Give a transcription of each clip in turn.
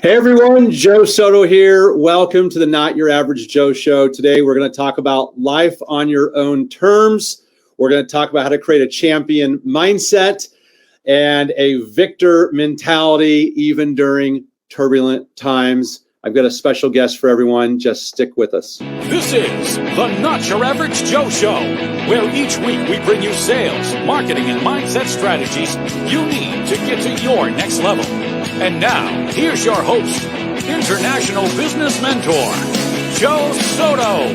Hey everyone, Joe Soto here. Welcome to the Not Your Average Joe Show. Today we're going to talk about life on your own terms. We're going to talk about how to create a champion mindset and a victor mentality even during turbulent times. I've got a special guest for everyone. Just stick with us. This is the Not Your Average Joe Show, where each week we bring you sales, marketing, and mindset strategies you need to get to your next level. And now, here's your host, international business mentor, Joe Soto.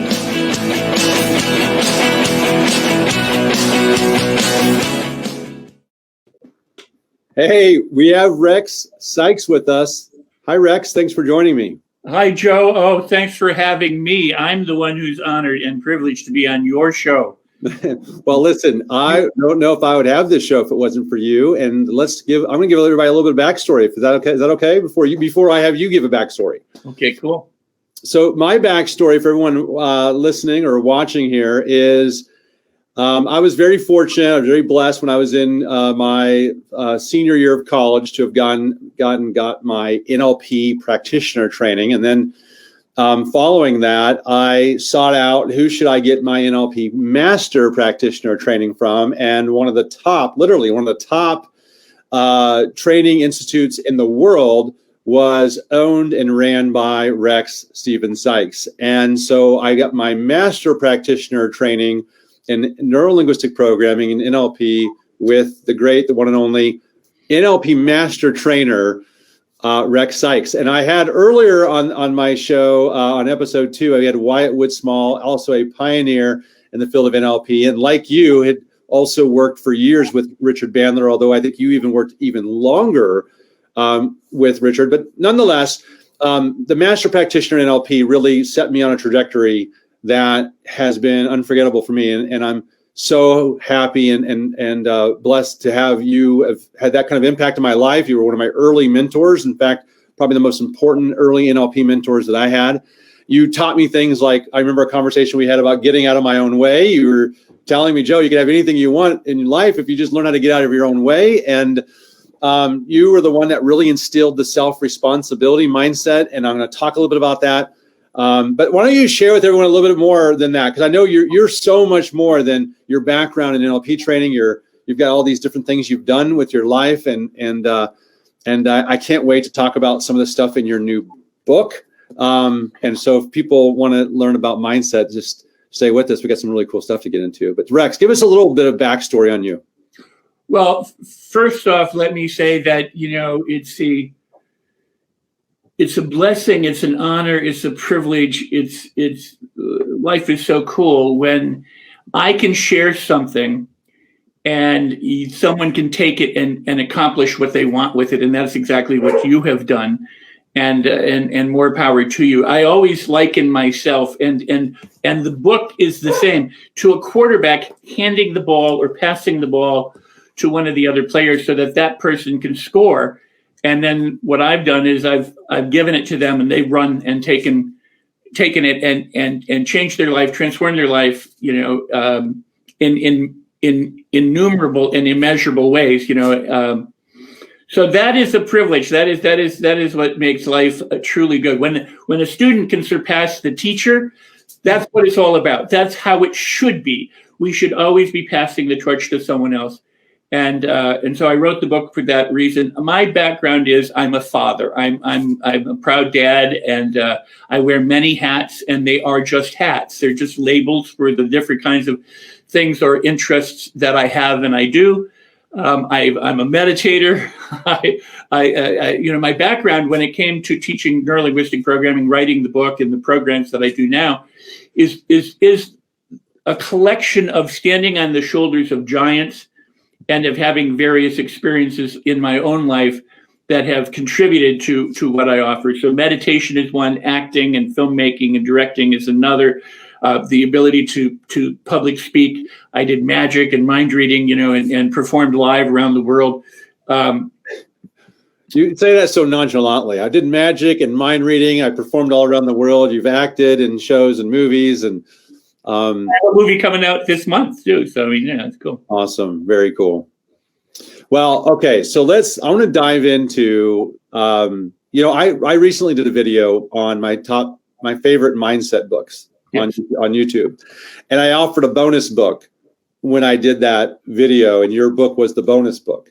Hey, we have Rex Sikes with us. Hi, Rex. Thanks for joining me. Hi, Joe. Oh, thanks for having me. I'm the one who's honored and privileged to be on your show. Well, listen, I don't know if I would have this show if it wasn't for you. And I'm going to give everybody a little bit of backstory. Is that okay? Is that okay? Before I have you give a backstory. Okay, cool. So my backstory for everyone listening or watching here is I was very fortunate. I was very blessed when I was in my senior year of college to have got my NLP practitioner training. And then following that, I sought out who should I get my NLP master practitioner training from. And one of the top training institutes in the world was owned and ran by Rex Sikes. And so I got my master practitioner training in neuro-linguistic programming and NLP with the one and only NLP master trainer, Rex Sikes. And I had earlier on my show, on episode 2, I had Wyatt Woodsmall, also a pioneer in the field of NLP. And like you, had also worked for years with Richard Bandler, although I think you even worked even longer with Richard. But nonetheless, the master practitioner in NLP really set me on a trajectory that has been unforgettable for me. And I'm so happy and blessed to have you have had that kind of impact in my life. You were one of my early mentors. In fact, probably the most important early NLP mentors that I had. You taught me things like, I remember a conversation we had about getting out of my own way. You were telling me, Joe, you can have anything you want in life if you just learn how to get out of your own way. And you were the one that really instilled the self-responsibility mindset. And I'm going to talk a little bit about that. But why don't you share with everyone a little bit more than that? Because I know you're so much more than your background in NLP training. You've got all these different things you've done with your life, and I can't wait to talk about some of the stuff in your new book. And so if people want to learn about mindset, just stay with us. We got some really cool stuff to get into. But Rex, give us a little bit of backstory on you. Well, first off, let me say that it's a blessing, it's an honor, it's a privilege, it's life is so cool when I can share something and someone can take it and accomplish what they want with it. And that's exactly what you have done. And more power to you. I always liken myself and the book is the same to a quarterback handing the ball or passing the ball to one of the other players so that person can score. And then what I've done is I've given it to them, and they've run and taken it and changed their life, transformed their life, in innumerable and immeasurable ways, So that is a privilege. That is what makes life truly good. When a student can surpass the teacher, that's what it's all about. That's how it should be. We should always be passing the torch to someone else. And so I wrote the book for that reason. My background is I'm a father. I'm a proud dad, and I wear many hats, and they are just hats. They're just labels for the different kinds of things or interests that I have and I do. I'm a meditator. My background when it came to teaching neurolinguistic programming, writing the book, and the programs that I do now is a collection of standing on the shoulders of giants and of having various experiences in my own life that have contributed to what I offer. So meditation is one, acting and filmmaking and directing is another. The ability to public speak. I did magic and mind reading, and performed live around the world. You say that so nonchalantly. I did magic and mind reading. I performed all around the world. You've acted in shows and movies, and I have a movie coming out this month too. So it's cool. Awesome, very cool. Well, okay, so I want to dive into I recently did a video on my favorite mindset books on YouTube, and I offered a bonus book when I did that video, and your book was the bonus book.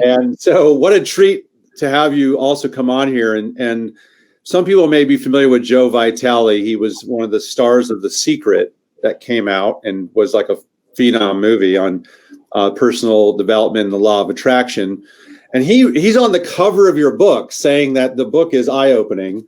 And so what a treat to have you also come on here. And some people may be familiar with Joe Vitale. He was one of the stars of The Secret that came out and was like a phenom movie on personal development and the law of attraction. And he's on the cover of your book saying that the book is eye-opening.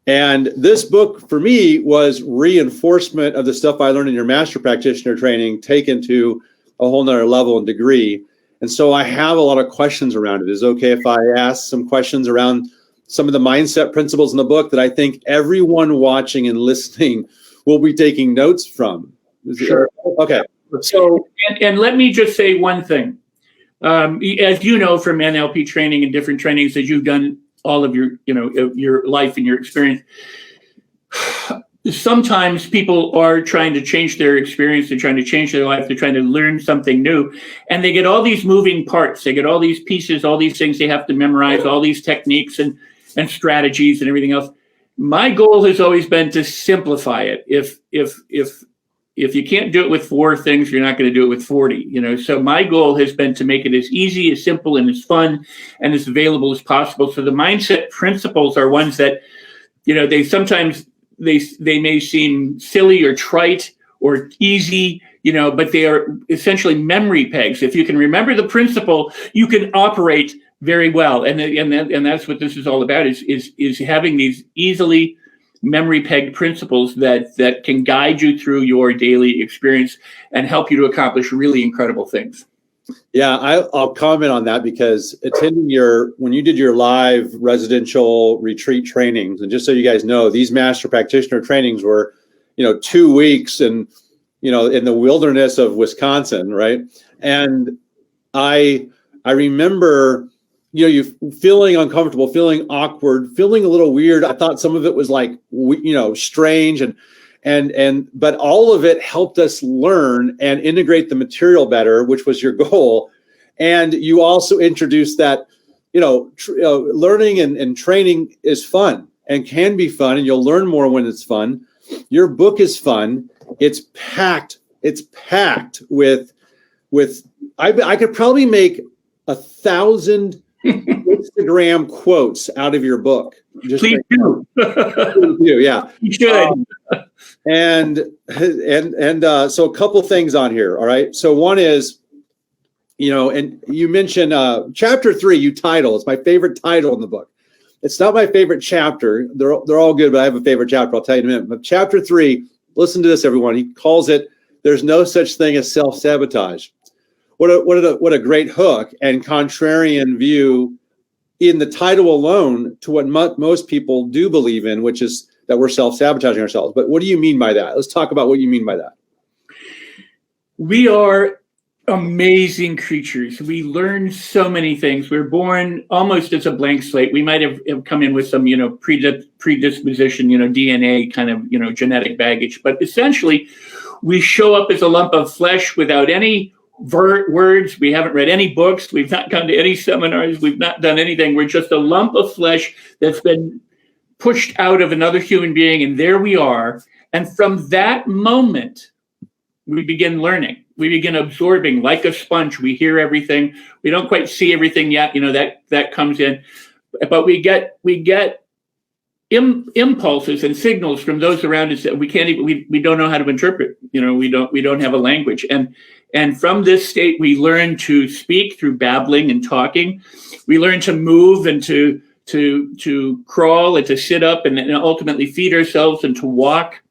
And this book for me was reinforcement of the stuff I learned in your master practitioner training, taken to a whole nother level and degree. And so I have a lot of questions around it. Is it okay if I ask some questions around some of the mindset principles in the book that I think everyone watching and listening will be taking notes from? Sure. Okay. So, and let me just say one thing. As you know from NLP training and different trainings that you've done all of your life and your experience, sometimes people are trying to change their experience, they're trying to change their life, they're trying to learn something new, and they get all these moving parts, they get all these pieces, all these things they have to memorize, all these techniques and strategies and everything else. My goal has always been to simplify it. If you can't do it with 4 things, you're not going to do it with 40, So my goal has been to make it as easy, as simple, and as fun and as available as possible. So the mindset principles are ones that, they sometimes they may seem silly or trite or easy, but they are essentially memory pegs. If you can remember the principle, you can operate very well. And that's what this is all about, is having these easily memory pegged principles that can guide you through your daily experience and help you to accomplish really incredible things. Yeah, I'll comment on that, because attending when you did your live residential retreat trainings, and just so you guys know, these master practitioner trainings were, 2 weeks and, in the wilderness of Wisconsin, right? And I remember, you feeling uncomfortable, feeling awkward, feeling a little weird. I thought some of it was like, strange, but all of it helped us learn and integrate the material better, which was your goal. And you also introduced that, learning and training is fun and can be fun, and you'll learn more when it's fun. Your book is fun. It's packed with I could probably make 1,000 Instagram quotes out of your book. Please do. Yeah. You should. And so a couple things on here. All right. So one is, and you mentioned chapter 3, you title. It's my favorite title in the book. It's not my favorite chapter. They're all good, but I have a favorite chapter. I'll tell you in a minute. But chapter 3, listen to this, everyone. He calls it, "There's no such thing as self-sabotage." What a great hook and contrarian view in the title alone to what most people do believe in, which is that we're self-sabotaging ourselves. But what do you mean by that? Let's talk about what you mean by that. We are amazing creatures. We learn so many things. We're born almost as a blank slate. We might have come in with some, predisposition, DNA kind of, genetic baggage. But essentially, we show up as a lump of flesh without any words. We haven't read any books. We've not gone to any seminars. We've not done anything. We're just a lump of flesh that's been pushed out of another human being, and there we are. And from that moment, we begin learning. We begin absorbing like a sponge. We hear everything. We don't quite see everything yet. That comes in, but we get impulses and signals from those around us that we can't even. We don't know how to interpret. We don't have a language. And from this state, we learn to speak through babbling and talking. We learn to move and to crawl and to sit up and ultimately feed ourselves and to walk.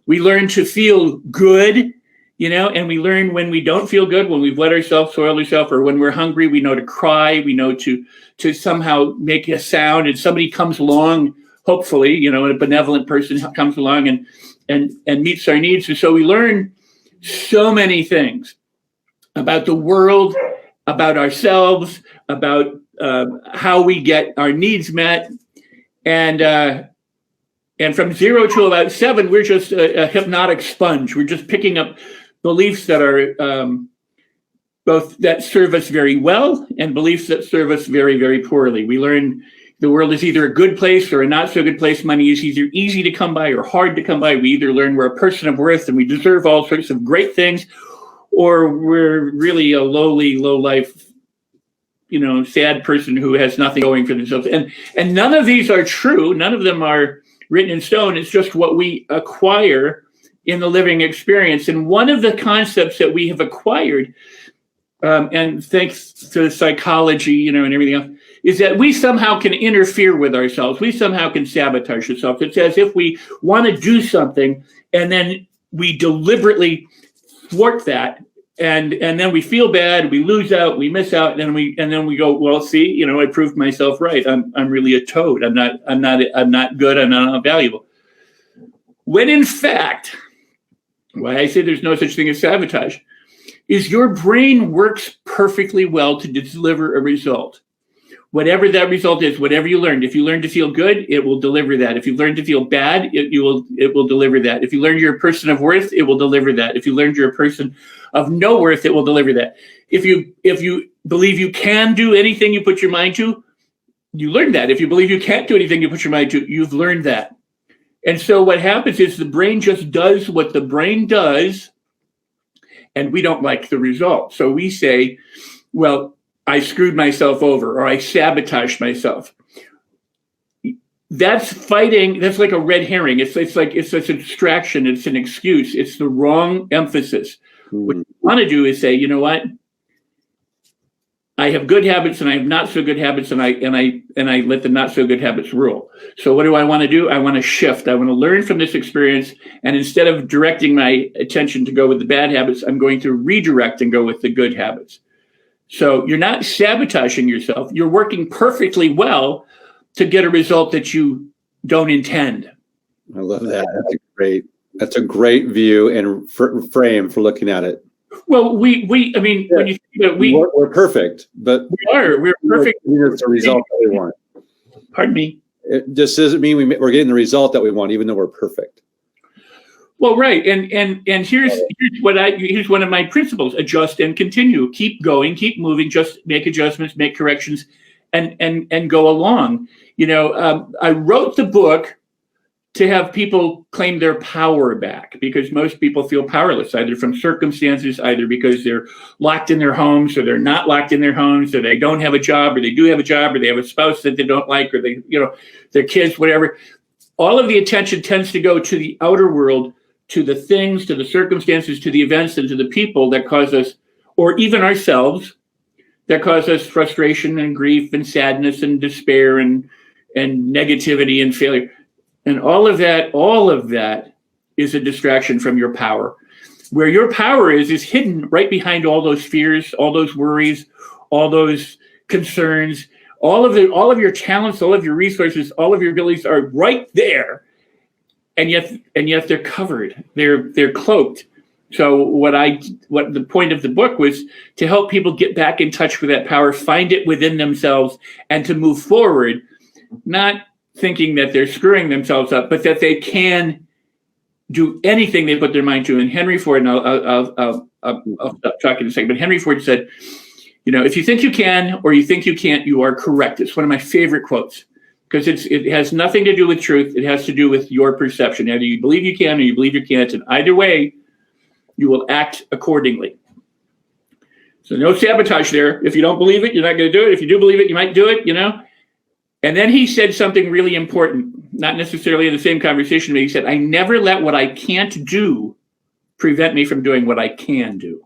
We learn to feel good, and we learn when we don't feel good, when we've let ourselves soil ourselves, or when we're hungry, we know to cry, we know to somehow make a sound, and somebody comes along, hopefully, a benevolent person comes along and meets our needs. And so we learn so many things about the world, about ourselves, about how we get our needs met. And from 0 to about 7, we're just a hypnotic sponge. We're just picking up beliefs that are both that serve us very well and beliefs that serve us very, very poorly. We learn the world is either a good place or a not so good place. Money is either easy to come by or hard to come by. We either learn we're a person of worth and we deserve all sorts of great things, or we're really a lowly, low life, sad person who has nothing going for themselves. And none of these are true. None of them are written in stone. It's just what we acquire in the living experience. And one of the concepts that we have acquired, and thanks to psychology, and everything else, is that we somehow can interfere with ourselves. We somehow can sabotage ourselves. It's as if we want to do something and then we deliberately thwart that, and then we feel bad, we lose out, we miss out, and then we go, well, see, I proved myself right. I'm really a toad. I'm not good. I'm not valuable. When in fact, why I say there's no such thing as sabotage is your brain works perfectly well to deliver a result. Whatever that result is, whatever you learned. If you learn to feel good, it will deliver that. If you learn to feel bad, it will deliver that. If you learn you're a person of worth, it will deliver that. If you learned you're a person of no worth, it will deliver that. If you believe you can do anything you put your mind to, you learn that. If you believe you can't do anything you put your mind to, you've learned that. And so what happens is the brain just does what the brain does, and we don't like the result. So we say, well, I screwed myself over, or I sabotaged myself. That's fighting. That's like a red herring. It's a distraction. It's an excuse. It's the wrong emphasis. What you want to do is say, you know what? I have good habits and I have not so good habits, and I let the not so good habits rule. So what do I want to do? I want to shift. I want to learn from this experience, and instead of directing my attention to go with the bad habits, I'm going to redirect and go with the good habits. So you're not sabotaging yourself. You're working perfectly well to get a result that you don't intend. I love that. That's a great view and frame for looking at it. Well, when you think about it, we're perfect, but we're perfect. It's a result that we want. Pardon me. It just doesn't mean we're getting the result that we want, even though we're perfect. Well, right, and here's one of my principles: adjust and continue. Keep going, keep moving. Just make adjustments, make corrections, and go along. I wrote the book to have people claim their power back, because most people feel powerless, either from circumstances, either because they're locked in their homes, or they're not locked in their homes, or they don't have a job, or they do have a job, or they have a spouse that they don't like, or they, their kids, whatever. All of the attention tends to go to the outer world, to the things, to the circumstances, to the events, and to the people that cause us, or even ourselves, that cause us frustration and grief and sadness and despair and negativity and failure. And all of that is a distraction from your power. Where your power is hidden right behind all those fears, all those worries, all those concerns, all of your talents, all of your resources, all of your abilities are right there. And yet they're covered. They're cloaked. So what the point of the book was to help people get back in touch with that power, find it within themselves, and to move forward, not thinking that they're screwing themselves up, but that they can do anything they put their mind to. And Henry Ford, and I'll stop talking in a second, but Henry Ford said, if you think you can or you think you can't, you are correct. It's one of my favorite quotes, because it has nothing to do with truth. It has to do with your perception. Either you believe you can or you believe you can't, and either way, you will act accordingly. So no sabotage there. If you don't believe it, you're not going to do it. If you do believe it, you might do it, And then he said something really important, not necessarily in the same conversation, but he said, I never let what I can't do prevent me from doing what I can do.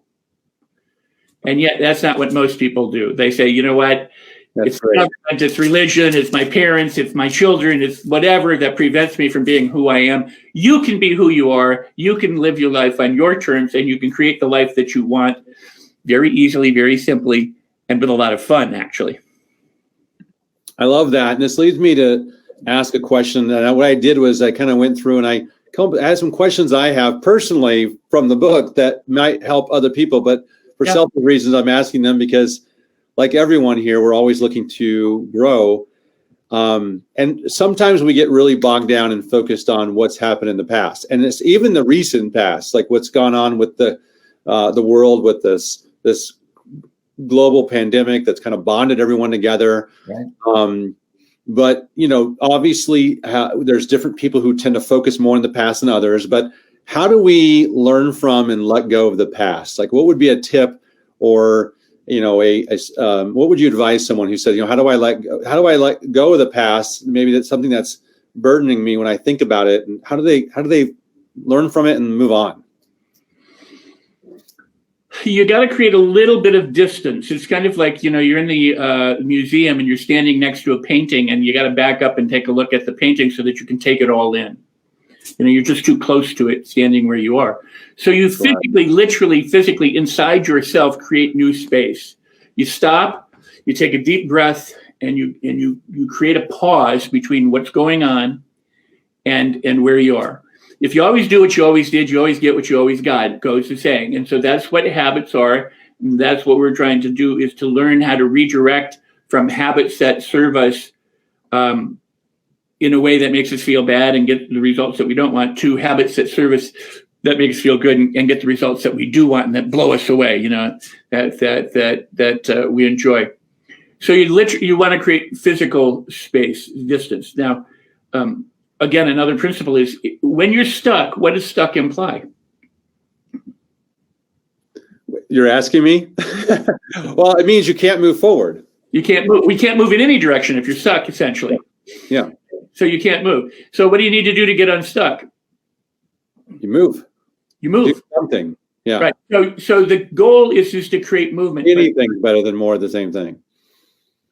And yet that's not what most people do. They say, you know what? It's government, it's religion, it's my parents, it's my children, it's whatever that prevents me from being who I am. You can be who you are. You can live your life on your terms, and you can create the life that you want very easily, very simply, and with a lot of fun, actually. I love that. And this leads me to ask a question. And what I did was I kind of went through and I had some questions I have personally from the book that might help other people, but for selfish reasons, I'm asking them because, like everyone here, we're always looking to grow. And sometimes we get really bogged down and focused on what's happened in the past. And it's even the recent past, like what's gone on with the world with this global pandemic that's kind of bonded everyone together. Right. But, obviously there's different people who tend to focus more on the past than others. But how do we learn from and let go of the past? Like, what would be a tip, or what would you advise someone who says, how do I let go of the past? Maybe that's something that's burdening me when I think about it. And how do they learn from it and move on? You got to create a little bit of distance. It's kind of like, you're in the museum and you're standing next to a painting, and you got to back up and take a look at the painting so that you can take it all in. You're just too close to it standing where you are. So you physically inside yourself create new space. You stop, you take a deep breath, and you create a pause between what's going on and where you are. If you always do what you always did, you always get what you always got, goes the saying. And so that's what habits are. And that's what we're trying to do, is to learn how to redirect from habits that serve us in a way that makes us feel bad and get the results that we don't want, to habits that serve us, that make us feel good and get the results that we do want and that blow us away, that we enjoy. So you want to create physical space, distance. Now, again, another principle is, when you're stuck, what does stuck imply? You're asking me? Well, it means you can't move forward. You can't move. We can't move in any direction if you're stuck, essentially. Yeah. So you can't move. So what do you need to do to get unstuck? You move. Do something. Yeah. Right. So the goal is just to create movement. Anything's better than more of the same thing.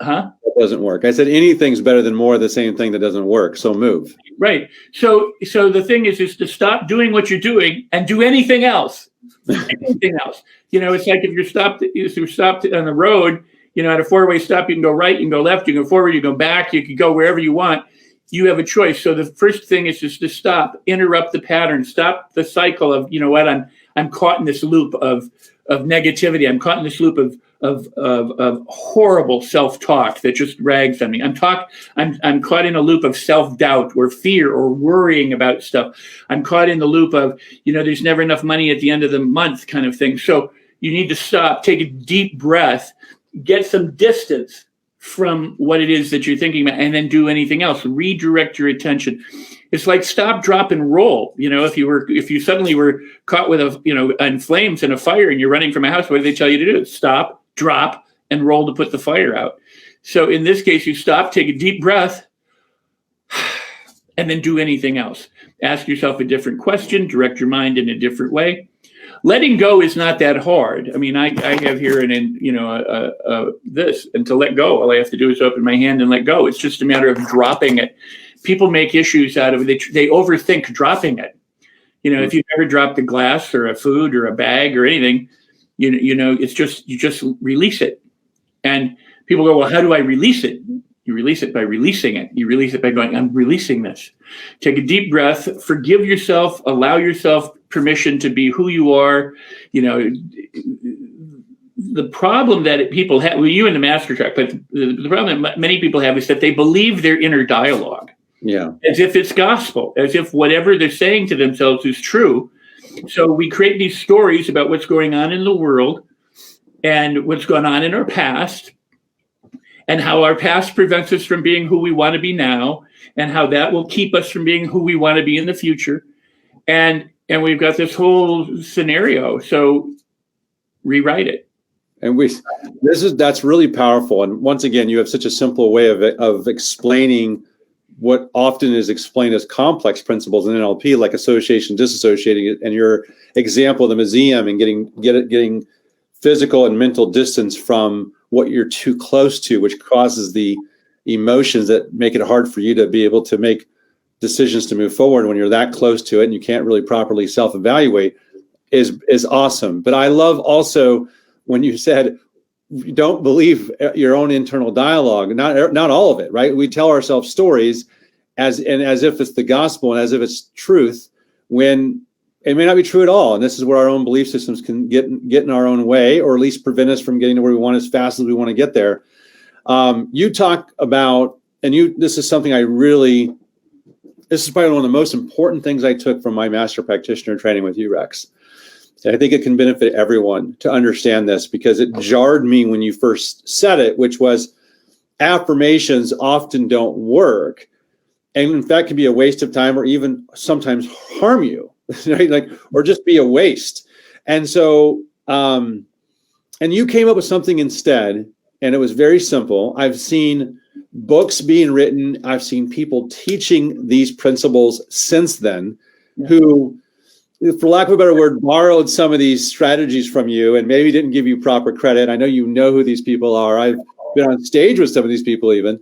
Huh? That doesn't work. I said anything's better than more of the same thing that doesn't work. So move. Right. So the thing is to stop doing what you're doing and do anything else. Anything else. It's like if you're stopped on the road, at a four-way stop, you can go right, you can go left, you can go forward, you can go back, you can go wherever you want. You have a choice. So the first thing is just to stop, interrupt the pattern, stop the cycle of, I'm caught in this loop of negativity. I'm caught in this loop of horrible self-talk that just rags on me. I'm caught in a loop of self-doubt or fear or worrying about stuff. I'm caught in the loop of, there's never enough money at the end of the month kind of thing. So you need to stop, take a deep breath, get some distance from what it is that you're thinking about, and then do anything else. Redirect your attention. It's like stop, drop, and roll. If you suddenly were caught with in flames in a fire and you're running from a house, what do they tell you to do? Stop, drop, and roll to put the fire out. So in this case, you stop, take a deep breath, and then do anything else. Ask yourself a different question, direct your mind in a different way. Letting go is not that hard. I mean, I have here this, and to let go, all I have to do is open my hand and let go. It's just a matter of dropping it. People make issues out of it. They overthink dropping it. If you've ever dropped a glass or a food or a bag or anything, it's just, you just release it. And people go, well, how do I release it? You release it by releasing it. You release it by going, I'm releasing this. Take a deep breath, forgive yourself, allow yourself permission to be who you are. The problem that people have, you in the master track, but the problem that many people have is that they believe their inner dialogue. Yeah. As if it's gospel, as if whatever they're saying to themselves is true. So we create these stories about what's going on in the world and what's going on in our past, and how our past prevents us from being who we want to be now, and how that will keep us from being who we want to be in the future. And we've got this whole scenario. So rewrite it. And that's really powerful. And once again, you have such a simple way of explaining what often is explained as complex principles in NLP, like association, disassociating, and your example of the museum and getting physical and mental distance from what you're too close to, which causes the emotions that make it hard for you to be able to make decisions to move forward when you're that close to it and you can't really properly self-evaluate is awesome. But I love also when you said you don't believe your own internal dialogue, not all of it, right? We tell ourselves stories as if it's the gospel and as if it's truth, when it may not be true at all. And this is where our own belief systems can get in our own way, or at least prevent us from getting to where we want as fast as we want to get there. You talk about, this is something this is probably one of the most important things I took from my master practitioner training with you, Rex. I think it can benefit everyone to understand this, because it jarred me when you first said it, which was affirmations often don't work. And in fact, can be a waste of time or even sometimes harm you, right? Like, or just be a waste. And so, and you came up with something instead, and it was very simple. I've seen books being written. I've seen people teaching these principles since then, who, for lack of a better word, borrowed some of these strategies from you and maybe didn't give you proper credit. I know you know who these people are. I've been on stage with some of these people even.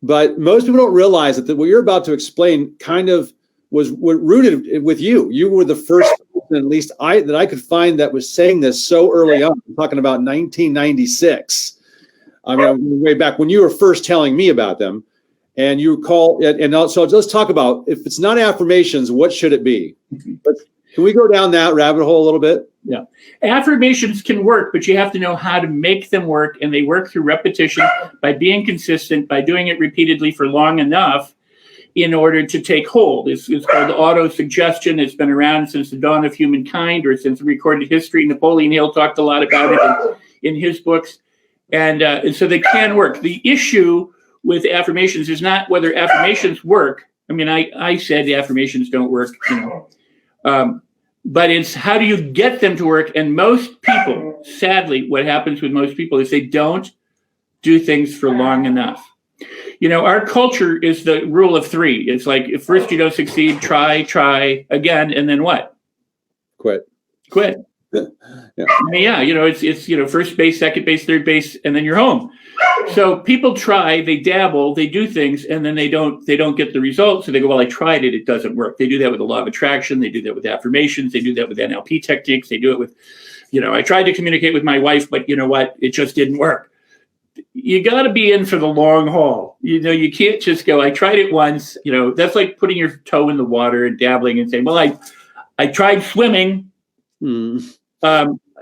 But most people don't realize that what you're about to explain kind of was rooted with you. You were the first person, at least that I could find, that was saying this so early on. I'm talking about 1996. I mean, way back when you were first telling me about them. And you call it, and so let's talk about, if it's not affirmations, what should it be? Can we go down that rabbit hole a little bit? Yeah. Affirmations can work, but you have to know how to make them work. And they work through repetition, by being consistent, by doing it repeatedly for long enough in order to take hold. It's called auto-suggestion. It's been around since the dawn of humankind, or since recorded history. Napoleon Hill talked a lot about it in his books. And so they can work. The issue with affirmations is not whether affirmations work. I mean, I said the affirmations don't work, but it's how do you get them to work? And most people, sadly, what happens with most people is they don't do things for long enough. Our culture is the rule of three. It's like, if first you don't succeed, try again, and then what? Quit. Yeah. It's first base, second base, third base, and then you're home. So people try, they dabble, they do things, and then they don't get the results. So they go, well, I tried it, it doesn't work. They do that with the law of attraction. They do that with affirmations. They do that with NLP techniques. They do it with, I tried to communicate with my wife, but you know what? It just didn't work. You got to be in for the long haul. You can't just go, I tried it once. That's like putting your toe in the water and dabbling and saying, well, I tried swimming. And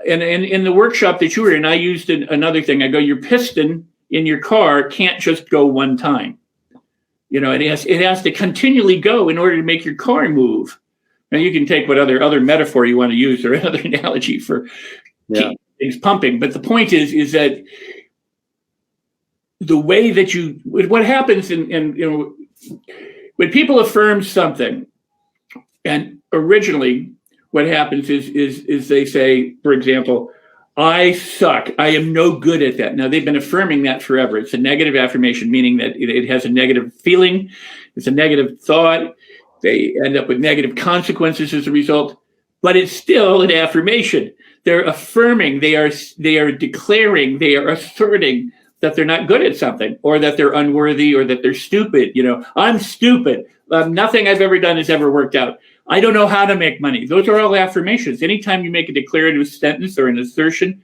in the workshop that you were in, I used another thing. I go, your piston in your car can't just go one time. It has to continually go in order to make your car move. Now you can take what other metaphor you want to use, or another analogy for keeping things pumping. But the point is that the way that what happens in when people affirm something, and originally what happens is they say, for example, I suck. I am no good at that. Now, they've been affirming that forever. It's a negative affirmation, meaning that it has a negative feeling. It's a negative thought. They end up with negative consequences as a result. But it's still an affirmation. They're affirming. They are declaring. They are asserting that they're not good at something, or that they're unworthy, or that they're stupid. I'm stupid. Nothing I've ever done has ever worked out. I don't know how to make money. Those are all affirmations. Anytime you make a declarative sentence or an assertion,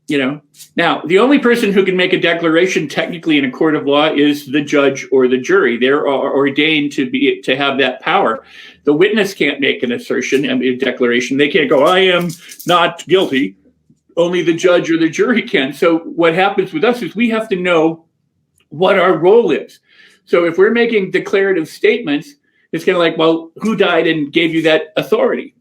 Now, the only person who can make a declaration technically in a court of law is the judge or the jury. They're ordained to have that power. The witness can't make an assertion, a declaration. They can't go, I am not guilty. Only the judge or the jury can. So what happens with us is we have to know what our role is. So if we're making declarative statements, it's kind of like, well, who died and gave you that authority?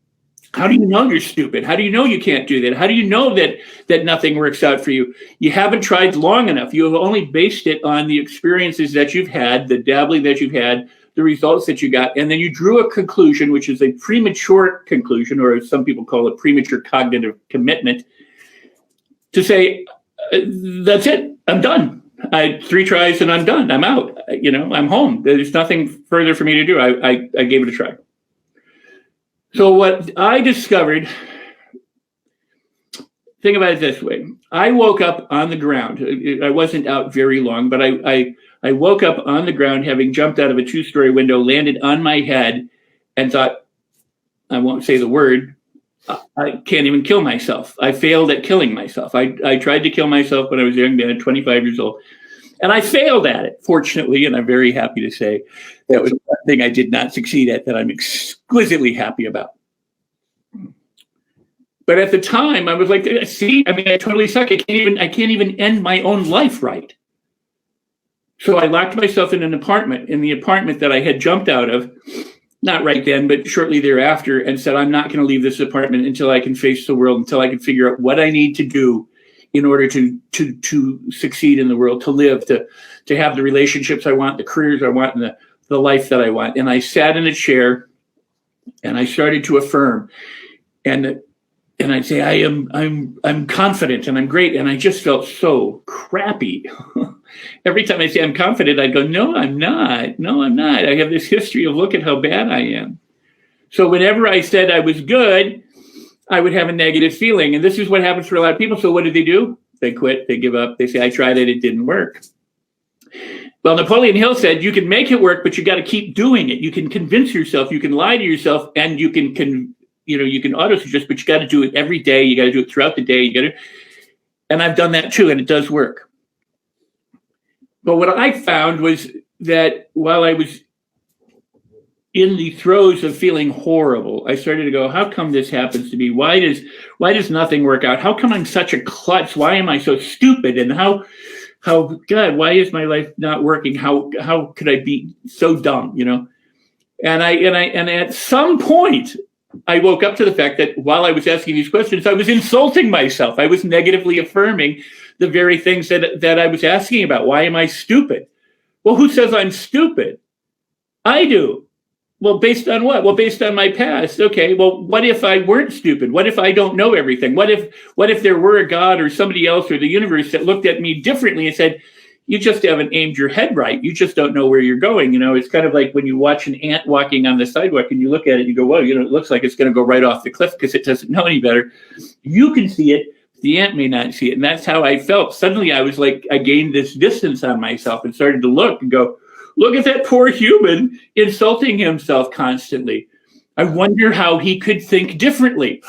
How do you know you're stupid? How do you know you can't do that? How do you know that nothing works out for you? You haven't tried long enough. You have only based it on the experiences that you've had, the dabbling that you've had, the results that you got, and then you drew a conclusion, which is a premature conclusion, or as some people call it, premature cognitive commitment, to say, that's it, I'm done. 3 tries and I'm done. I'm out. I'm home. There's nothing further for me to do. I gave it a try. So what I discovered, think about it this way. I woke up on the ground. I wasn't out very long, but I woke up on the ground, having jumped out of a 2-story window, landed on my head, and thought, I won't say the word, I can't even kill myself. I failed at killing myself. I tried to kill myself when I was a young man, 25 years old. And I failed at it, fortunately, and I'm very happy to say that was one thing I did not succeed at that I'm exquisitely happy about. But at the time, I was like, see, I totally suck. I can't even end my own life right. So I locked myself in an apartment, in the apartment that I had jumped out of, not right then, but shortly thereafter, and said, I'm not going to leave this apartment until I can face the world, until I can figure out what I need to do in order to succeed in the world, to live, to have the relationships I want, the careers I want, and the life that I want. And I sat in a chair and I started to affirm. And I'd say, I'm confident and I'm great. And I just felt so crappy. Every time I say I'm confident, I'd go, no, I'm not. No, I'm not. I have this history of look at how bad I am. So whenever I said I was good, I would have a negative feeling. And this is what happens for a lot of people. So what do? They quit, they give up. They say, I tried it, it didn't work. Well, Napoleon Hill said, you can make it work, but you got to keep doing it. You can convince yourself, you can lie to yourself, and you can auto-suggest, but you got to do it every day. You got to do it throughout the day. And I've done that too, and it does work. But what I found was that while I was in the throes of feeling horrible, I started to go, how come this happens to me? Why does nothing work out? How come I'm such a klutz? Why am I so stupid? And how God, why is my life not working? How could I be so dumb? And at some point I woke up to the fact that while I was asking these questions, I was insulting myself. I was negatively affirming the very things that I was asking about. Why am I stupid? Well, who says I'm stupid? I do. Well, based on what? Well, based on my past. Okay, well, what if I weren't stupid? What if I don't know everything? What if there were a God or somebody else or the universe that looked at me differently and said, you just haven't aimed your head right. You just don't know where you're going. It's kind of like when you watch an ant walking on the sidewalk and you look at it, you go, well, it looks like it's going to go right off the cliff because it doesn't know any better. You can see it. The ant may not see it. And that's how I felt. Suddenly I was like, I gained this distance on myself and started to look and go, look at that poor human insulting himself constantly. I wonder how he could think differently.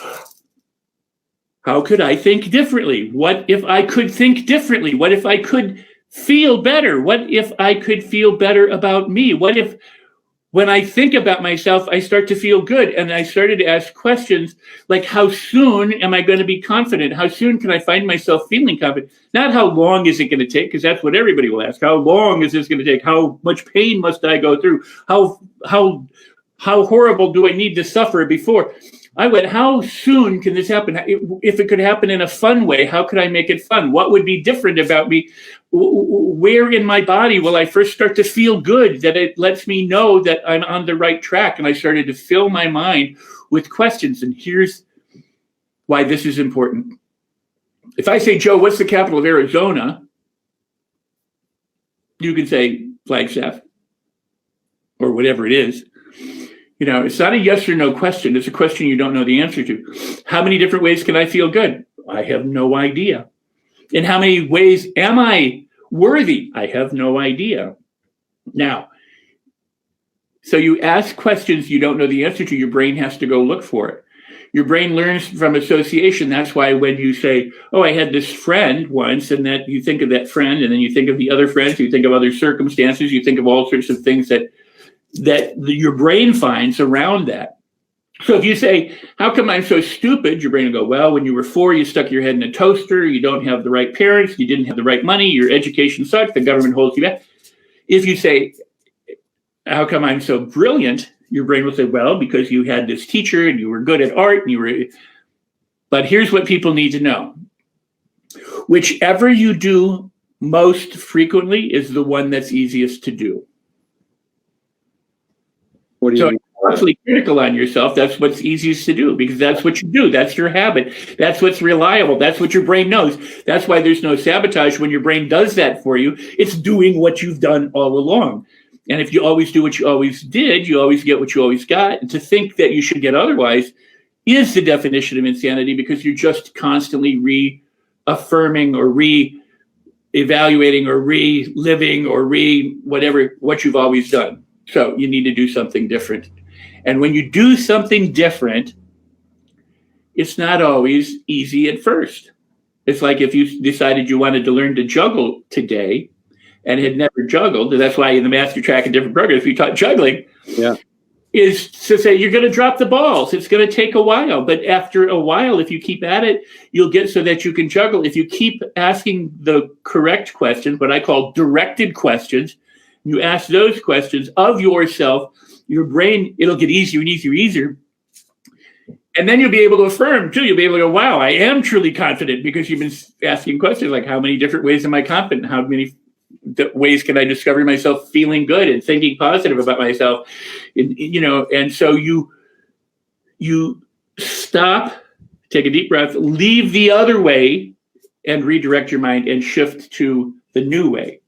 How could I think differently? What if I could think differently? What if I could feel better? What if I could feel better about me? What if when I think about myself, I start to feel good? And I started to ask questions like, how soon am I going to be confident? How soon can I find myself feeling confident? Not how long is it going to take, because that's what everybody will ask. How long is this going to take? How much pain must I go through? How horrible do I need to suffer before? I went, how soon can this happen? If it could happen in a fun way, how could I make it fun? What would be different about me? Where in my body will I first start to feel good, that it lets me know that I'm on the right track? And I started to fill my mind with questions. And here's why this is important. If I say, Joe, what's the capital of Arizona? You can say Flagstaff or whatever it is. It's not a yes or no question. It's a question you don't know the answer to. How many different ways can I feel good? I have no idea. In how many ways am I worthy? I have no idea. Now, so you ask questions you don't know the answer to. Your brain has to go look for it. Your brain learns from association. That's why when you say, oh, I had this friend once, and that you think of that friend, and then you think of the other friends, you think of other circumstances, you think of all sorts of things that your brain finds around that. So if you say, how come I'm so stupid? Your brain will go, well, when you were 4, you stuck your head in a toaster, you don't have the right parents, you didn't have the right money, your education sucked, the government holds you back. If you say, how come I'm so brilliant? Your brain will say, well, because you had this teacher and you were good at art and But here's what people need to know. Whichever you do most frequently is the one that's easiest to do. What do you mean? Constantly critical on yourself, that's what's easiest to do because that's what you do. That's your habit. That's what's reliable. That's what your brain knows. That's why there's no sabotage when your brain does that for you. It's doing what you've done all along. And if you always do what you always did, you always get what you always got. And to think that you should get otherwise is the definition of insanity because you're just constantly reaffirming or re-evaluating or reliving or whatever what you've always done. So you need to do something different. And when you do something different, it's not always easy at first. It's like if you decided you wanted to learn to juggle today and had never juggled, and that's why in the master track and different programs we taught juggling, is to say you're going to drop the balls. It's going to take a while. But after a while, if you keep at it, you'll get so that you can juggle. If you keep asking the correct questions, what I call directed questions, you ask those questions of yourself, your brain, it'll get easier and easier and easier. And then you'll be able to affirm too. You'll be able to go, wow, I am truly confident, because you've been asking questions like, how many different ways am I confident? How many ways can I discover myself feeling good and thinking positive about myself? And so you stop, take a deep breath, leave the other way, and redirect your mind and shift to the new way.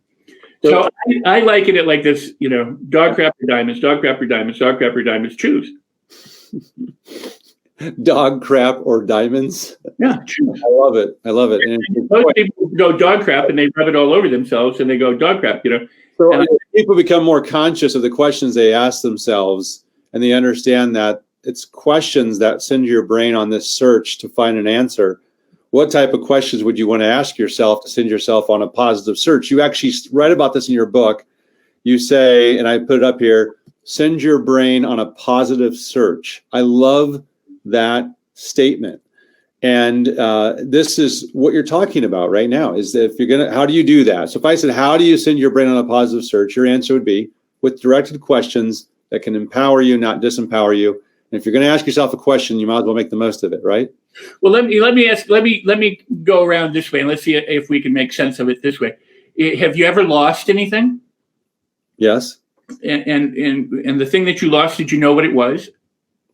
So I liken it like this, dog crap or diamonds, dog crap or diamonds, dog crap or diamonds, choose. Dog crap or diamonds? Yeah, choose. I love it. And most people go dog crap and they rub it all over themselves and they go dog crap, So people become more conscious of the questions they ask themselves, and they understand that it's questions that send your brain on this search to find an answer. What type of questions would you want to ask yourself to send yourself on a positive search? You actually write about this in your book. You say, and I put it up here, send your brain on a positive search. I love that statement. And this is what you're talking about right now, is that if you're going to, how do you do that? So if I said, how do you send your brain on a positive search? Your answer would be with directed questions that can empower you, not disempower you. And if you're going to ask yourself a question, you might as well make the most of it, right? Well, let me go around this way, and let's see if we can make sense of it this way. Have you ever lost anything? Yes. And the thing that you lost, did you know what it was?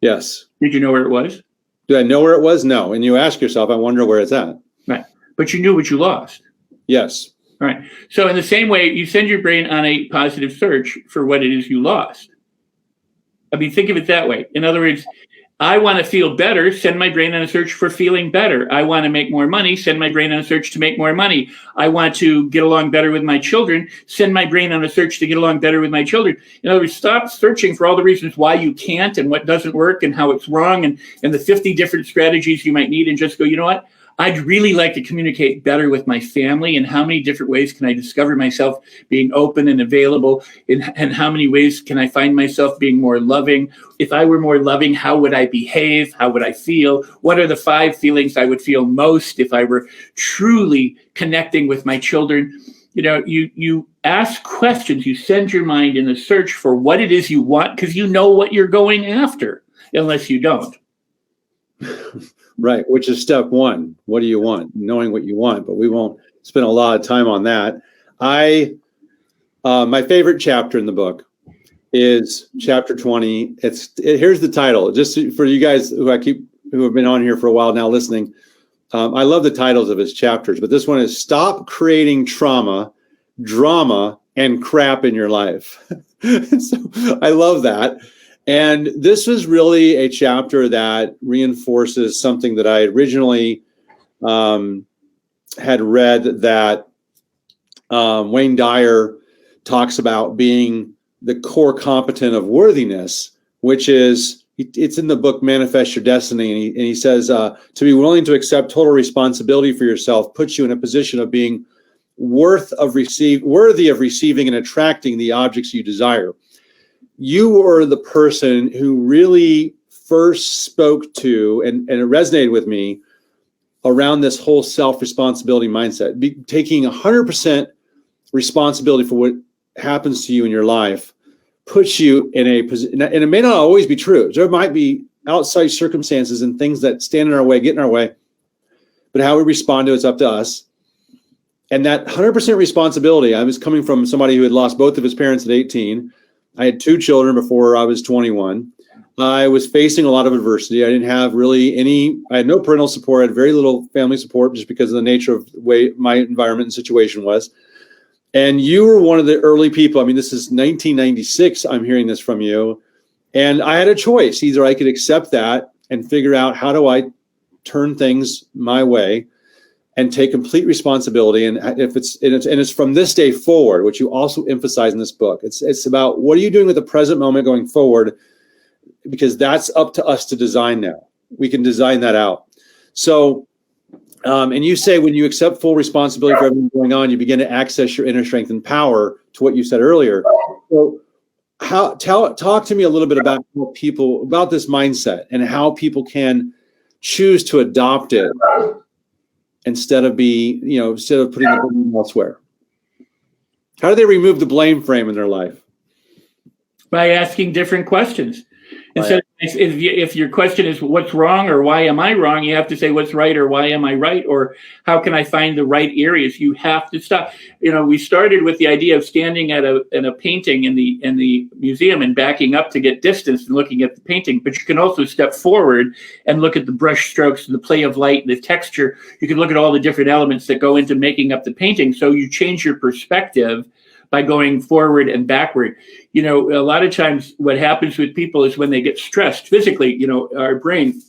Yes. Did you know where it was? Did I know where it was? No. And you ask yourself, I wonder where it's at. Right. But you knew what you lost. Yes. All right. So in the same way, you send your brain on a positive search for what it is you lost. I mean, think of it that way. In other words, I want to feel better, send my brain on a search for feeling better. I want to make more money, send my brain on a search to make more money. I want to get along better with my children, send my brain on a search to get along better with my children. In other words, stop searching for all the reasons why you can't and what doesn't work and how it's wrong and the 50 different strategies you might need, and just go, you know what? I'd really like to communicate better with my family, and how many different ways can I discover myself being open and available, and how many ways can I find myself being more loving? If I were more loving, how would I behave? How would I feel? What are the 5 feelings I would feel most if I were truly connecting with my children? You ask questions, you send your mind in the search for what it is you want, because you know what you're going after, unless you don't. Right, which is step 1. What do you want? Knowing what you want, but we won't spend a lot of time on that. My favorite chapter in the book is chapter 20. Here's the title, just for you guys who have been on here for a while now listening. I love the titles of his chapters, but this one is Stop Creating Trauma, Drama, and Crap in Your Life. So I love that. And this was really a chapter that reinforces something that I originally had read, that Wayne Dyer talks about being the core competent of worthiness, which is, it's in the book Manifest Your Destiny. And he says, to be willing to accept total responsibility for yourself puts you in a position of being worthy of receiving and attracting the objects you desire. You were the person who really first spoke to, and it resonated with me, around this whole self-responsibility mindset. Taking 100% responsibility for what happens to you in your life puts you in a position, and it may not always be true. There might be outside circumstances and things that stand in our way, get in our way, but how we respond to it's up to us. And that 100% responsibility, I was coming from somebody who had lost both of his parents at 18. I had 2 children before I was 21. I was facing a lot of adversity. I didn't have I had no parental support. I had very little family support just because of the nature of the way my environment and situation was. And you were one of the early people. I mean, this is 1996. I'm hearing this from you. And I had a choice. Either I could accept that and figure out, how do I turn things my way and take complete responsibility. And it's from this day forward, which you also emphasize in this book. It's about, what are you doing with the present moment going forward? Because that's up to us to design now. We can design that out. So, and you say, when you accept full responsibility for everything going on, you begin to access your inner strength and power, to what you said earlier. So talk to me a little bit about this mindset and how people can choose to adopt it, instead of putting the blame elsewhere. How do they remove the blame frame in their life? By asking different questions. Instead, if your question is what's wrong or why am I wrong, you have to say what's right or why am I right or how can I find the right areas. You have to stop. We started with the idea of standing at a painting in the museum and backing up to get distance and looking at the painting. But you can also step forward and look at the brush strokes, the play of light, the texture. You can look at all the different elements that go into making up the painting. So you change your perspective by going forward and backward. A lot of times what happens with people is when they get stressed physically, our brain,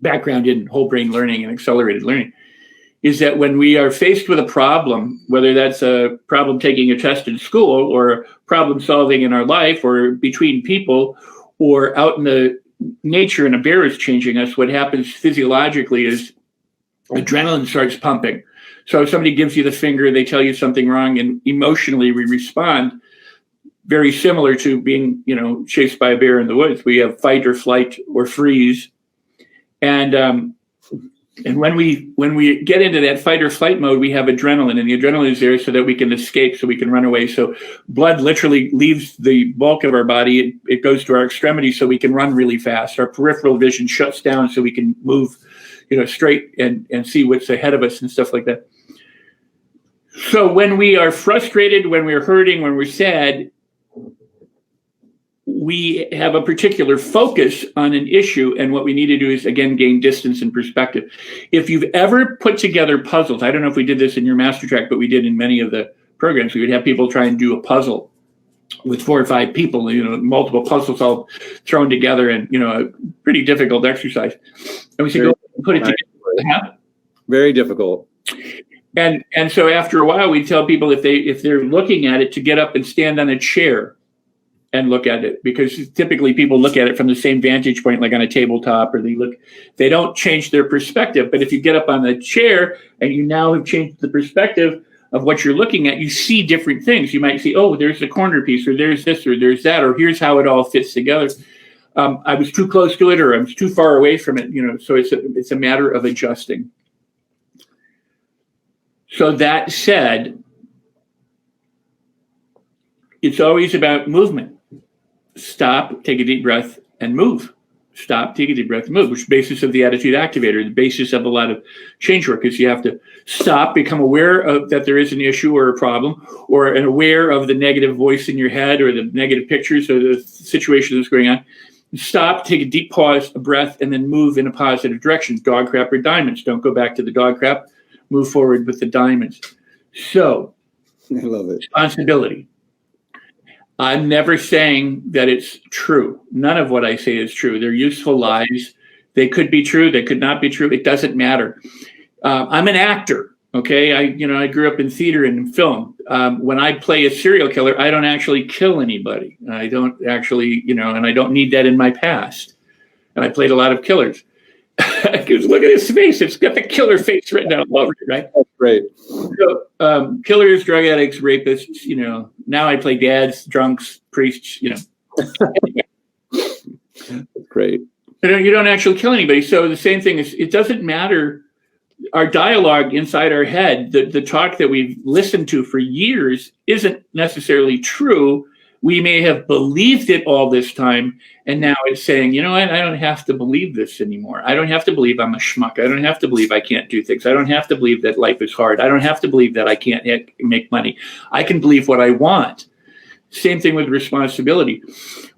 background in whole brain learning and accelerated learning, is that when we are faced with a problem, whether that's a problem taking a test in school or problem solving in our life or between people or out in the nature and a bear is changing us, what happens physiologically is adrenaline starts pumping. So if somebody gives you the finger, they tell you something wrong, and emotionally we respond very similar to being, chased by a bear in the woods. We have fight or flight or freeze. And when we get into that fight or flight mode, we have adrenaline, and the adrenaline is there so that we can escape, so we can run away. So blood literally leaves the bulk of our body. It goes to our extremities so we can run really fast. Our peripheral vision shuts down so we can move, straight and see what's ahead of us and stuff like that. So when we are frustrated, when we're hurting, when we're sad, we have a particular focus on an issue, and what we need to do is, again, gain distance and perspective. If you've ever put together puzzles, I don't know if we did this in your master track, but we did in many of the programs. We would have people try and do a puzzle with 4 or 5 people, multiple puzzles all thrown together, and, a pretty difficult exercise. And we say, go put it together. Very difficult. And so after a while, we tell people if they're looking at it to get up and stand on a chair and look at it, because typically people look at it from the same vantage point, like on a tabletop, or they don't change their perspective. But if you get up on the chair and you now have changed the perspective of what you're looking at, you see different things. You might see, oh, there's a corner piece, or there's this, or there's that, or here's how it all fits together. I was too close to it, or I was too far away from it. So it's a matter of adjusting. So that said, it's always about movement. Stop, take a deep breath, and move. Stop, take a deep breath, and move, which is the basis of the attitude activator. The basis of a lot of change work is you have to stop, become aware of that there is an issue or a problem, or aware of the negative voice in your head or the negative pictures or the situation that's going on. Stop, take a deep pause, a breath, and then move in a positive direction. Dog crap or diamonds. Don't go back to the dog crap. Move forward with the diamonds. So, I love it. Responsibility. I'm never saying that it's true. None of what I say is true. They're useful lies. They could be true. They could not be true. It doesn't matter. I'm an actor. Okay. I grew up in theater and film. When I play a serial killer, I don't actually kill anybody. I don't actually, and I don't need that in my past. And I played a lot of killers. Because look at his face. It's got the killer face written out all over it, right? That's great. So, killers, drug addicts, rapists, now I play dads, drunks, priests, That's great. You don't actually kill anybody. So the same thing is, it doesn't matter. Our dialogue inside our head, the talk that we've listened to for years isn't necessarily true. We may have believed it all this time, and now it's saying, I don't have to believe this anymore. I don't have to believe I'm a schmuck. I don't have to believe I can't do things. I don't have to believe that life is hard. I don't have to believe that I can't make money. I can believe what I want. Same thing with responsibility.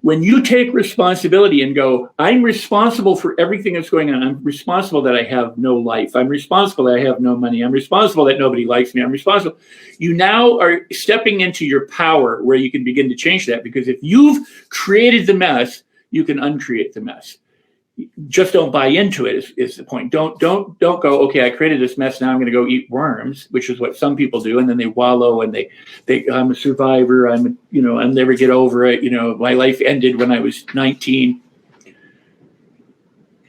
When you take responsibility and go, I'm responsible for everything that's going on. I'm responsible that I have no life. I'm responsible that I have no money. I'm responsible that nobody likes me. I'm responsible. You now are stepping into your power where you can begin to change that, because if you've created the mess, you can uncreate the mess. Just don't buy into it is the point. Don't go, okay, I created this mess, now I'm going to go eat worms, which is what some people do, and then they wallow and they I'm a survivor, I'll never get over it, my life ended when I was 19.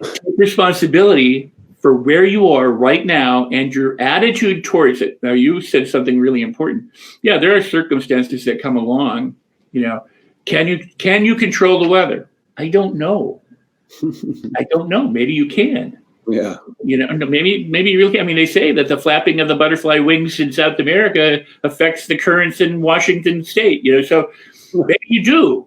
Take responsibility for where you are right now and your attitude towards it. Now, you said something really important. Yeah, there are circumstances that come along. Can you control the weather? I don't know. I don't know. Maybe you can. Yeah. Maybe really. I mean, they say that the flapping of the butterfly wings in South America affects the currents in Washington State. So maybe you do.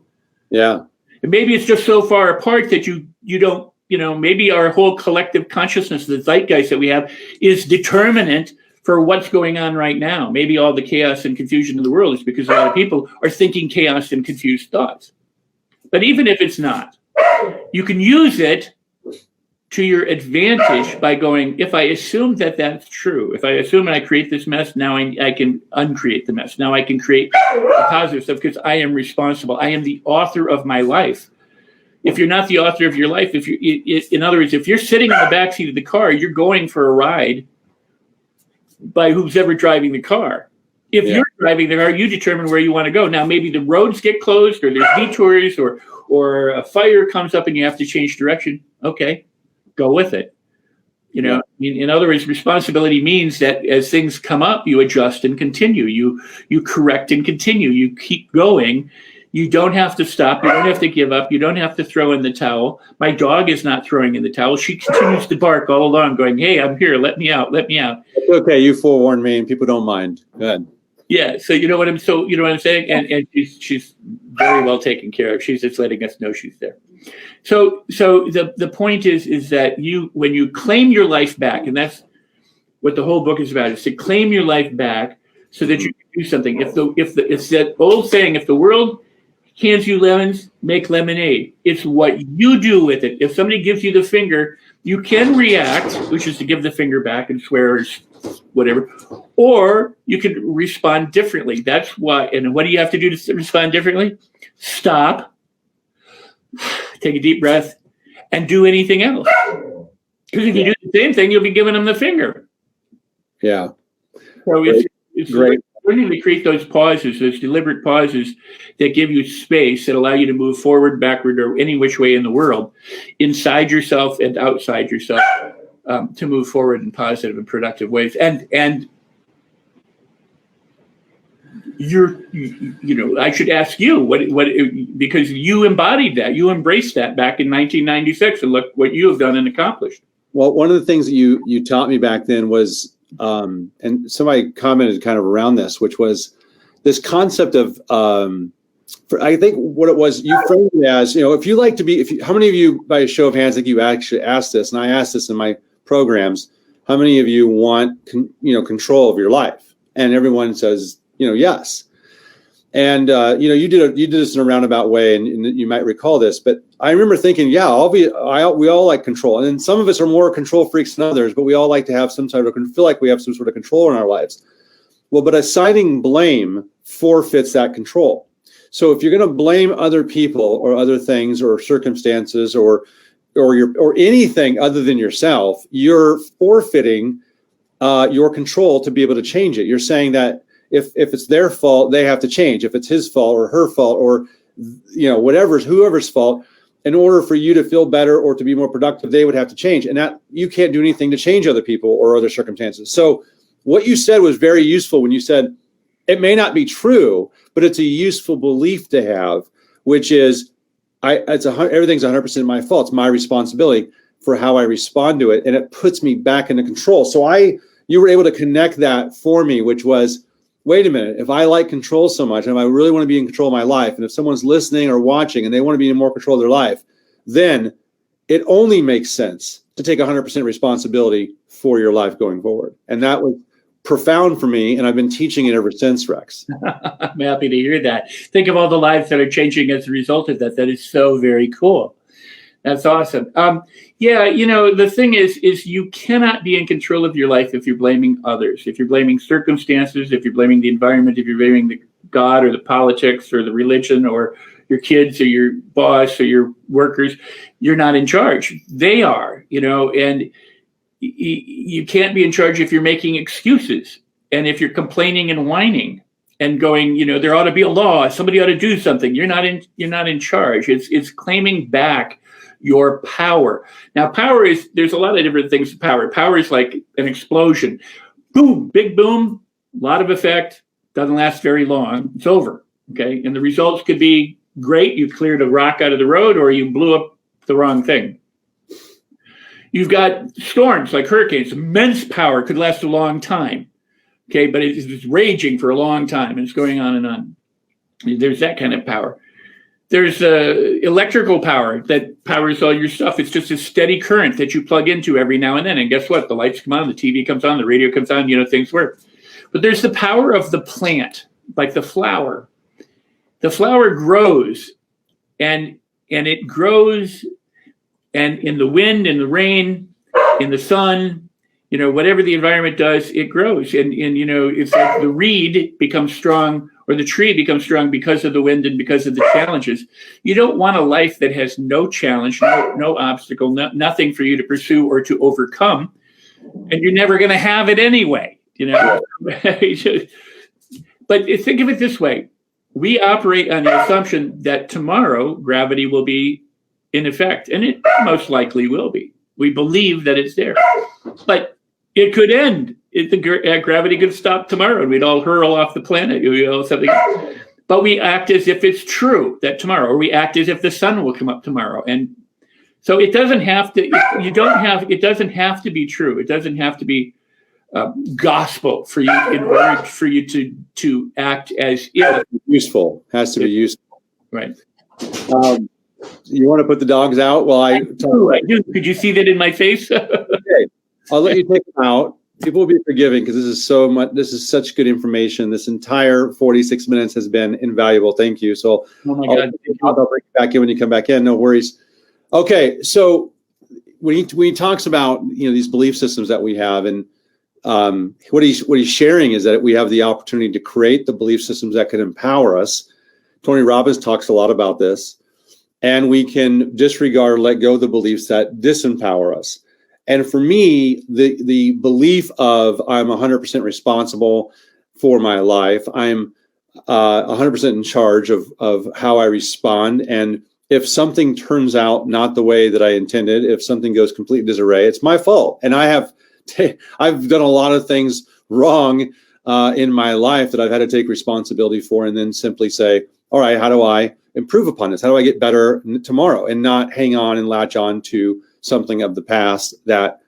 Yeah. And maybe it's just so far apart that you don't. Maybe our whole collective consciousness, the zeitgeist that we have, is determinant for what's going on right now. Maybe all the chaos and confusion in the world is because a lot of people are thinking chaos and confused thoughts. But even if it's not, you can use it to your advantage by going, if I assume that that's true, if I assume I create this mess, now I can uncreate the mess. Now I can create the positive stuff because I am responsible. I am the author of my life. If you're not the author of your life, in other words, if you're sitting in the backseat of the car, you're going for a ride by who's ever driving the car. If you're driving the car, you determine where you want to go. Now, maybe the roads get closed or there's detours or a fire comes up and you have to change direction. Okay, go with it. In other words, responsibility means that as things come up, you adjust and continue. You correct and continue. You keep going. You don't have to stop. You don't have to give up. You don't have to throw in the towel. My dog is not throwing in the towel. She continues to bark all along, going, "Hey, I'm here. Let me out. Let me out." Okay, you forewarned me, and people don't mind. Go ahead. Yeah. So you know what I'm saying, and she's very well taken care of. She's just letting us know she's there. So the point is that when you claim your life back, and that's what the whole book is about, is to claim your life back so that you can do something. If it's that old saying, if the world hands you lemons, make lemonade. It's what you do with it. If somebody gives you the finger, you can react, which is to give the finger back and swear or whatever, or you could respond differently. That's why. And what do you have to do to respond differently? Stop, take a deep breath, and do anything else. Because if you do the same thing, you'll be giving them the finger. Yeah. So it's great. Learning to create those pauses, those deliberate pauses that give you space, that allow you to move forward, backward, or any which way in the world, inside yourself and outside yourself, to move forward in positive and productive ways. And I should ask you what because you embodied that, you embraced that back in 1996, and look what you have done and accomplished. Well, one of the things that you taught me back then was, and somebody commented kind of around this, which was this concept of, I think what it was, you framed it as, if you like to be, how many of you, by a show of hands, think you actually asked this, and I asked this in my programs, how many of you want, control of your life? And everyone says, yes. And, you did this in a roundabout way, and you might recall this, but I remember thinking, we all like control. And then some of us are more control freaks than others, but we all like to have feel like we have some sort of control in our lives. Well, but assigning blame forfeits that control. So if you're going to blame other people or other things or circumstances or anything other than yourself, you're forfeiting your control to be able to change it. You're saying that if it's their fault, they have to change. If it's his fault or her fault or whoever's fault, in order for you to feel better or to be more productive, they would have to change. And that you can't do anything to change other people or other circumstances. So what you said was very useful when you said it may not be true, but it's a useful belief to have, which is everything's 100% my fault. It's my responsibility for how I respond to it, and it puts me back into control. So you were able to connect that for me, which was, wait a minute, if I like control so much, and if I really want to be in control of my life, and if someone's listening or watching and they want to be in more control of their life, then it only makes sense to take 100% responsibility for your life going forward. And that was profound for me, and I've been teaching it ever since, Rex. I'm happy to hear that. Think of all the lives that are changing as a result of that. That is so very cool. That's awesome. The thing is you cannot be in control of your life if you're blaming others, if you're blaming circumstances, if you're blaming the environment, if you're blaming the God or the politics or the religion or your kids or your boss or your workers. You're not in charge. They are, and you can't be in charge if you're making excuses and if you're complaining and whining and going, there ought to be a law. Somebody ought to do something. You're not in charge. It's claiming back your power. Now, there's a lot of different things to power. Power is like an explosion. Boom, big boom, a lot of effect, doesn't last very long. It's over, okay? And the results could be great. You cleared a rock out of the road or you blew up the wrong thing. You've got storms like hurricanes. Immense power could last a long time. Okay, but it's raging for a long time, and it's going on and on. There's that kind of power. There's electrical power that powers all your stuff. It's just a steady current that you plug into every now and then. And guess what? The lights come on, the TV comes on, the radio comes on, things work. But there's the power of the plant, like the flower. The flower grows, and it grows, and in the wind, in the rain, in the sun, whatever the environment does, it grows. And it's like the reed becomes strong, or the tree becomes strong because of the wind and because of the challenges. You don't want a life that has no challenge, no obstacle, nothing for you to pursue or to overcome, and you're never going to have it anyway. But think of it this way. We operate on the assumption that tomorrow gravity will be in effect, and it most likely will be. We believe that it's there, but it could end. Gravity could stop tomorrow, and we'd all hurl off the planet. Something. But we act as if it's true that tomorrow, or we act as if the sun will come up tomorrow. And so it doesn't have to. It doesn't have to be true. It doesn't have to be gospel for you in order for you to act as if useful. Has to be useful. Right. You want to put the dogs out while I talk? I do. Could you see that in my face? Okay. I'll let you take them out. People will be forgiving because this is so much. This is such good information. This entire 46 minutes has been invaluable. Thank you. So oh my God. I'll bring you back in when you come back in. No worries. Okay. So when he talks about these belief systems that we have, and what he's sharing is that we have the opportunity to create the belief systems that can empower us. Tony Robbins talks a lot about this, and we can disregard, let go of the beliefs that disempower us. And for me, the belief of I'm 100% responsible for my life, I'm 100% in charge of how I respond. And if something turns out not the way that I intended, if something goes complete disarray, it's my fault. And I've done a lot of things wrong in my life that I've had to take responsibility for, and then simply say, all right, how do I improve upon this? How do I get better tomorrow? And not hang on and latch on to something of the past that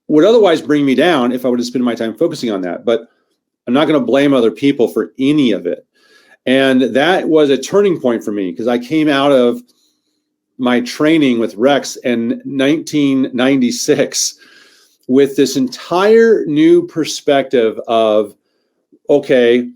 would otherwise bring me down if I were to spend my time focusing on that. But I'm not going to blame other people for any of it. And that was a turning point for me because I came out of my training with Rex in 1996 with this entire new perspective of, okay,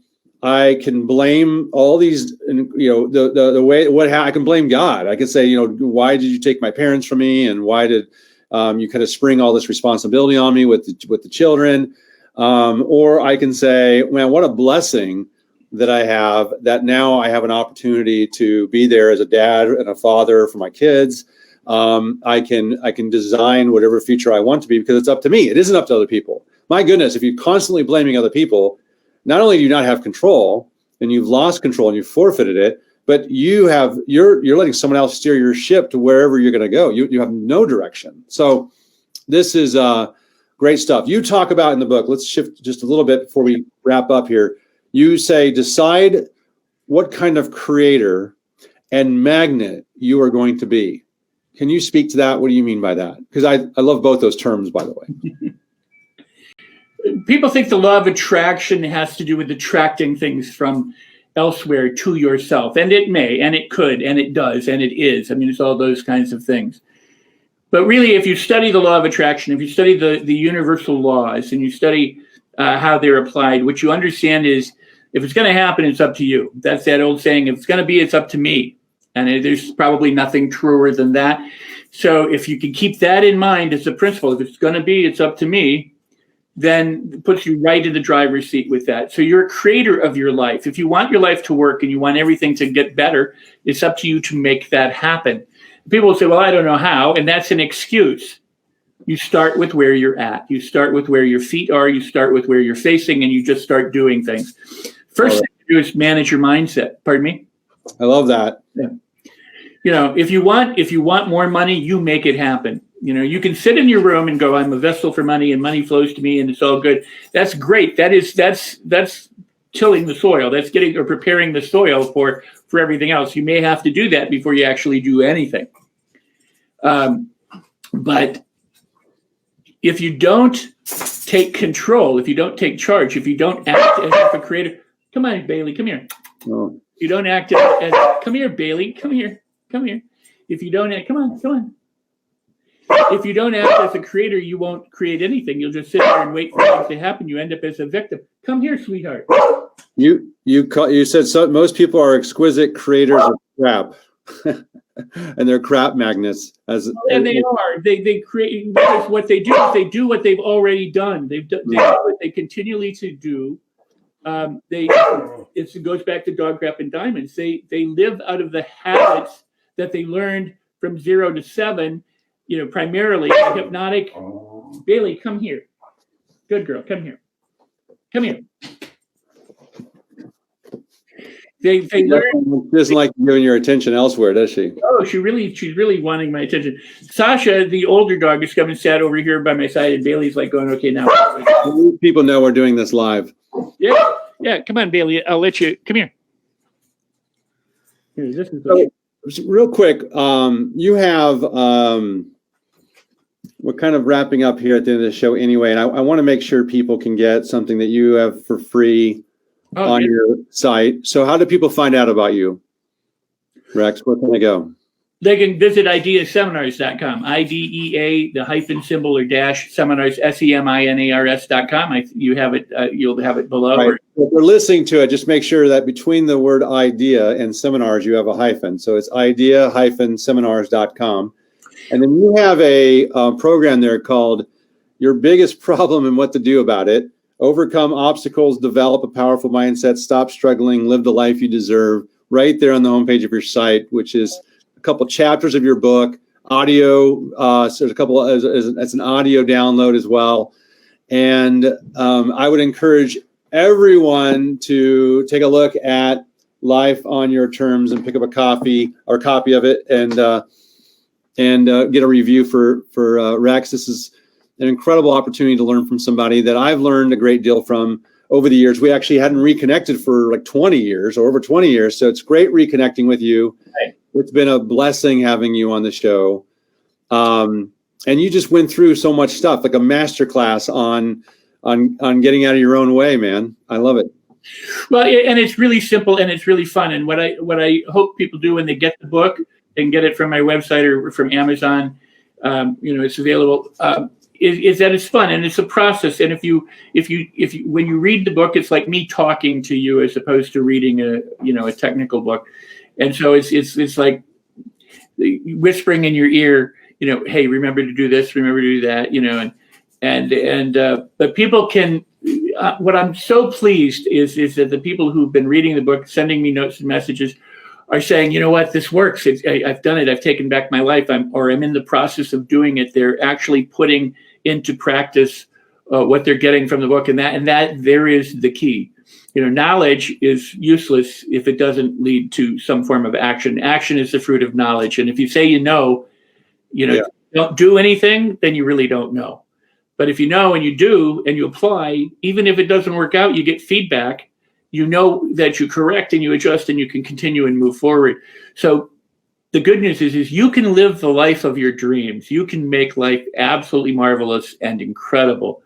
I can blame all these, the way, I can blame God. I can say, why did you take my parents from me? And why did you kind of spring all this responsibility on me with the children? Or I can say, man, what a blessing that I have, that now I have an opportunity to be there as a dad and a father for my kids. I can design whatever future I want to be because it's up to me. It isn't up to other people. My goodness, if you're constantly blaming other people, not only do you not have control and you've lost control and you've forfeited it, but you're letting someone else steer your ship to wherever you're going to go. You have no direction. So this is great stuff. You talk about in the book, let's shift just a little bit before we wrap up here. You say, decide what kind of creator and magnet you are going to be. Can you speak to that? What do you mean by that? Because I love both those terms, by the way. People think the law of attraction has to do with attracting things from elsewhere to yourself. And it may, and it could, and it does, and it is. I mean, it's all those kinds of things. But really, if you study the law of attraction, if you study the universal laws and you study how they're applied, what you understand is if it's going to happen, it's up to you. That's that old saying, if it's going to be, it's up to me. And there's probably nothing truer than that. So if you can keep that in mind as a principle, if it's going to be, it's up to me, then it puts you right in the driver's seat with that. So you're a creator of your life. If you want your life to work and you want everything to get better, it's up to you to make that happen. People will say, well, I don't know how. And that's an excuse. You start with where you're at. You start with where your feet are. You start with where you're facing, and you just start doing things. First thing to do is manage your mindset. Pardon me? I love that. Yeah. If you want more money, you make it happen. You can sit in your room and go, I'm a vessel for money and money flows to me and it's all good. That's great. That's tilling the soil. That's getting or preparing the soil for everything else. You may have to do that before you actually do anything. But if you don't take control, if you don't take charge, if you don't act as if a creator, come on, Bailey, come here. Oh. You don't act as come here, Bailey, come here. If you don't act, come on. If you don't act as a creator, you won't create anything. You'll just sit there and wait for things to happen. You end up as a victim. Come here, sweetheart. You said so, most people are exquisite creators of crap, and they're crap magnets. And they are. They create, because what they do is they do what they've already done. They do what they continually to do. It goes back to dog crap and diamonds. They live out of the habits that they learned from 0 to 7. Primarily hypnotic. Bailey, come here. Good girl, come here. They learn. Doesn't like giving your attention elsewhere, does she? Oh, she's really wanting my attention. Sasha, the older dog, is coming, sat over here by my side, and Bailey's like going, okay, now. People know we're doing this live. Yeah. Come on, Bailey. I'll let you. Come here. This is real quick, you have. We're kind of wrapping up here at the end of the show anyway, and I want to make sure people can get something that you have for free on your site. So how do people find out about you, Rex? Where can they go? They can visit ideaseminars.com, IDEA, the hyphen symbol or dash seminars, SEMINARS.com. You'll have it below. Right. If they're listening to it, just make sure that between the word idea and seminars, you have a hyphen. So it's idea-seminars.com. And then you have a program there called Your Biggest Problem and What to Do About It. Overcome obstacles, develop a powerful mindset, stop struggling, live the life you deserve. Right there on the homepage of your site, which is a couple chapters of your book, audio. So there's a couple, it's an audio download as well. And I would encourage everyone to take a look at Life on Your Terms and pick up a copy of it and get a review for Rex. This is an incredible opportunity to learn from somebody that I've learned a great deal from over the years. We actually hadn't reconnected for like 20 years or over 20 years. So it's great reconnecting with you. Right. It's been a blessing having you on the show. And you just went through so much stuff, like a masterclass on getting out of your own way, man. I love it. Well, and it's really simple and it's really fun. And what I hope people do when they get the book, they can get it from my website or from Amazon. It's available. Is that it's fun and it's a process. And if you when you read the book, it's like me talking to you as opposed to reading a technical book. And so it's like whispering in your ear, hey, remember to do this, remember to do that, but people can. What I'm so pleased is that the people who've been reading the book, sending me notes and messages, are saying, you know what, this works. I've done it. I've taken back my life. I'm in the process of doing it. They're actually putting into practice what they're getting from the book, and that there is the key. Knowledge is useless if it doesn't lead to some form of action. Action is the fruit of knowledge. And if you say don't do anything, then you really don't know. But if you know and you do and you apply, even if it doesn't work out, you get feedback. You know that you correct and you adjust and you can continue and move forward. So the good news is you can live the life of your dreams. You can make life absolutely marvelous and incredible.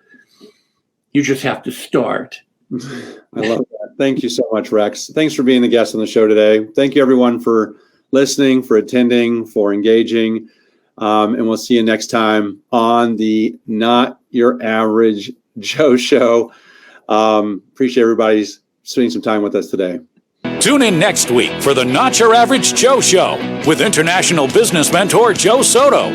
You just have to start. I love that. Thank you so much, Rex. Thanks for being the guest on the show today. Thank you, everyone, for listening, for attending, for engaging. And we'll see you next time on the Not Your Average Joe Show. Appreciate everybody's spending some time with us today. Tune in next week for the Not Your Average Joe Show with international business mentor Joe Soto.